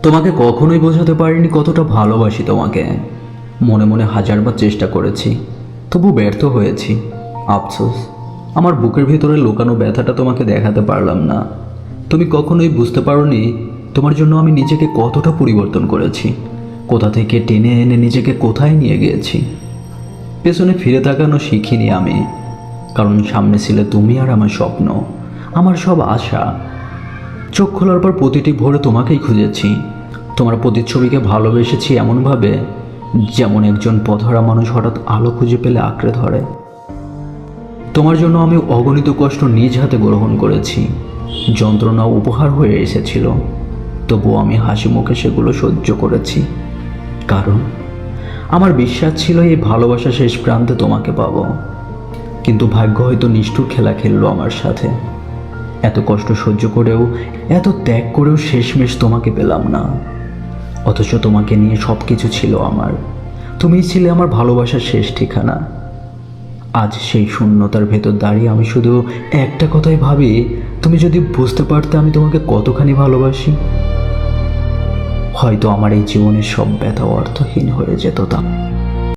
তোমাকে কখনোই বোঝাতে পারিনি কতটা ভালোবাসি তোমাকে। মনে মনে হাজারবার চেষ্টা করেছি, তবু ব্যর্থ হয়েছি। আফসোস, আমার বুকের ভিতরে লুকানো ব্যথাটা তোমাকে দেখাতে পারলাম না। তুমি কখনোই বুঝতে পারোনি তোমার জন্য আমি নিজেকে কতটা পরিবর্তন করেছি, কোথা থেকে টেনে এনে নিজেকে কোথায় নিয়ে গিয়েছি। পেছনে ফিরে তাকানো শিখিনি আমি, কারণ সামনে ছিলে তুমি আর আমার স্বপ্ন, আমার সব আশা। চোখ খোলার পর প্রতিটি ভোরে তোমাকেই খুঁজেছি, তোমার প্রতিচ্ছবিকে ভালোবেসেছি এমনভাবে যেমন একজন পথহারা মানুষ হঠাৎ আলো খুঁজে পেলে আঁকড়ে ধরে। তোমার জন্য আমি অগণিত কষ্ট নিজ হাতে গ্রহণ করেছি, যন্ত্রণা উপহার হয়ে এসেছিল, তবুও আমি হাসি মুখে সেগুলো সহ্য করেছি। কারণ আমার বিশ্বাস ছিল এই ভালোবাসা শেষ প্রান্তে তোমাকে পাবো। কিন্তু ভাগ্য হয়তো নিষ্ঠুর খেলা খেললো আমার সাথে। এত কষ্ট সহ্য করেও, এত ত্যাগ করেও শেষমেশ তোমাকে পেলাম না। অথচ তোমাকে নিয়ে সব কিছু ছিল আমার, তুমিই ছিলে আমার ভালোবাসার শেষ ঠিকানা। আজ সেই শূন্যতার ভেতর দাঁড়িয়ে আমি শুধু একটা কথাই ভাবি, তুমি যদি বুঝতে পারতে আমি তোমাকে কতখানি ভালোবাসি, হয়তো আমার এই জীবনের সব ব্যথা অর্থহীন হয়ে যেত তা।